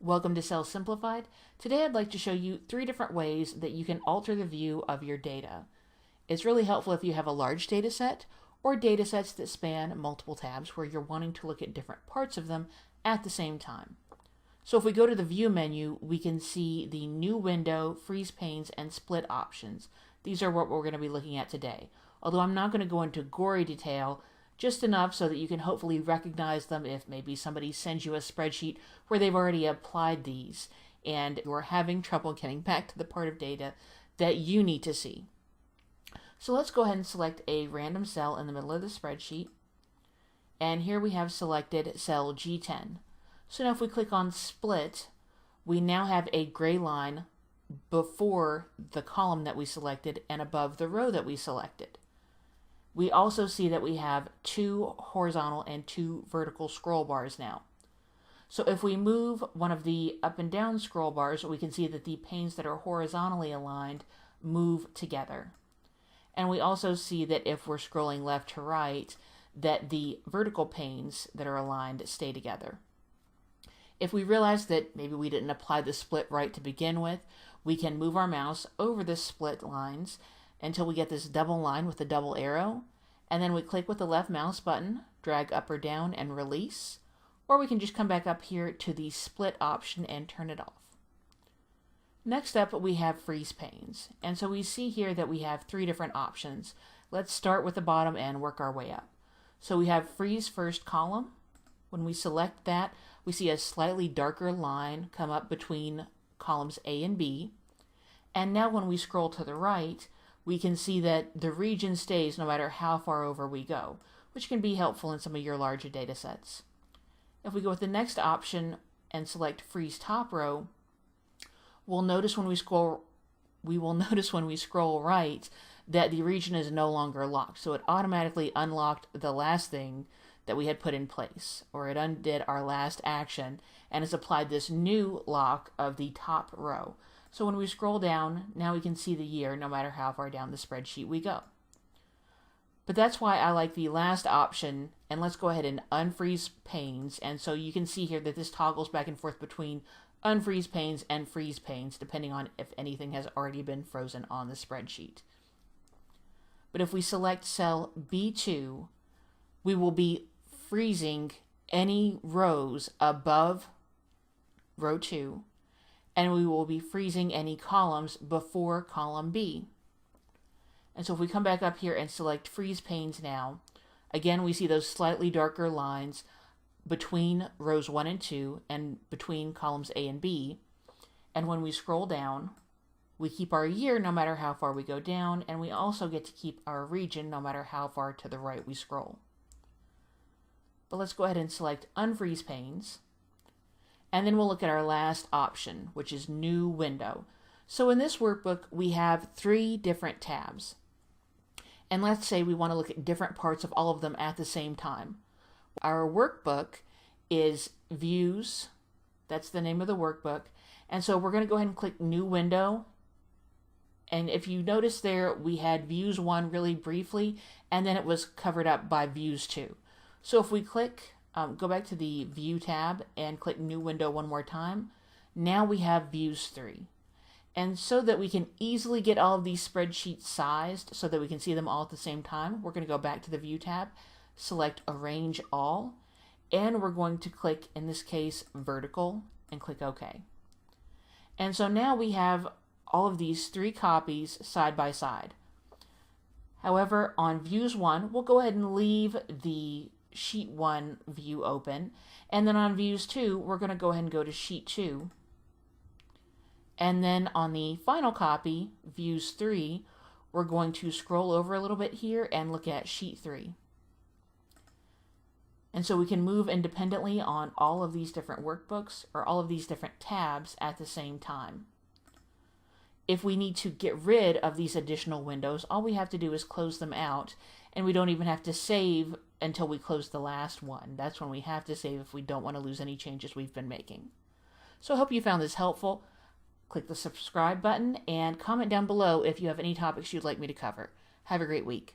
Welcome to Cell Simplified. Today I'd like to show you 3 different ways that you can alter the view of your data. It's really helpful if you have a large data set or data sets that span multiple tabs where you're wanting to look at different parts of them at the same time. So if we go to the View menu, we can see the New Window, Freeze Panes, and Split options. These are what we're going to be looking at today. Although I'm not going to go into gory detail, just enough so that you can hopefully recognize them if maybe somebody sends you a spreadsheet where they've already applied these and you're having trouble getting back to the part of data that you need to see. So let's go ahead and select a random cell in the middle of the spreadsheet. And here we have selected cell G10. So now if we click on Split, we now have a gray line before the column that we selected and above the row that we selected. We also see that we have 2 horizontal and 2 vertical scroll bars now. So if we move one of the up and down scroll bars, we can see that the panes that are horizontally aligned move together. And we also see that if we're scrolling left to right, that the vertical panes that are aligned stay together. If we realize that maybe we didn't apply the split right to begin with, we can move our mouse over the split lines until we get this double line with a double arrow, and then we click with the left mouse button, drag up or down, and release, or we can just come back up here to the split option and turn it off. Next up, we have freeze panes, and so we see here that we have 3 different options. Let's start with the bottom and work our way up. So we have freeze first column. When we select that, we see a slightly darker line come up between columns A and B, and now when we scroll to the right, we can see that the region stays no matter how far over we go, which can be helpful in some of your larger data sets. If we go with the next option and select Freeze Top Row, we will notice when we scroll right that the region is no longer locked. So it automatically unlocked the last thing that we had put in place, or it undid our last action and has applied this new lock of the top row. So when we scroll down, now we can see the year no matter how far down the spreadsheet we go. But that's why I like the last option, and let's go ahead and unfreeze panes. And so you can see here that this toggles back and forth between unfreeze panes and freeze panes, depending on if anything has already been frozen on the spreadsheet. But if we select cell B2, we will be freezing any rows above row 2, and we will be freezing any columns before column B. And so if we come back up here and select freeze panes now, again we see those slightly darker lines between rows 1 and 2 and between columns A and B. And when we scroll down, we keep our year no matter how far we go down, and we also get to keep our region no matter how far to the right we scroll. But let's go ahead and select Unfreeze Panes, and then we'll look at our last option, which is New Window. So in this workbook, we have 3 different tabs. And let's say we want to look at different parts of all of them at the same time. Our workbook is Views, that's the name of the workbook, and so we're going to go ahead and click New Window. And if you notice there, we had Views 1 really briefly, and then it was covered up by Views 2. So if we click, go back to the View tab and click New Window one more time, now we have Views 3. And so that we can easily get all of these spreadsheets sized so that we can see them all at the same time, we're going to go back to the View tab, select Arrange All, and we're going to click, in this case, Vertical, and click OK. And so now we have all of these 3 copies side by side. However, on Views 1, we'll go ahead and leave the Sheet 1 view open, and then on Views 2, we're going to go ahead and go to Sheet 2. And then on the final copy, Views 3, we're going to scroll over a little bit here and look at Sheet 3. And so we can move independently on all of these different workbooks or all of these different tabs at the same time. If we need to get rid of these additional windows, all we have to do is close them out, and we don't even have to save until we close the last one. That's when we have to save if we don't want to lose any changes we've been making. So I hope you found this helpful. Click the subscribe button and comment down below if you have any topics you'd like me to cover. Have a great week.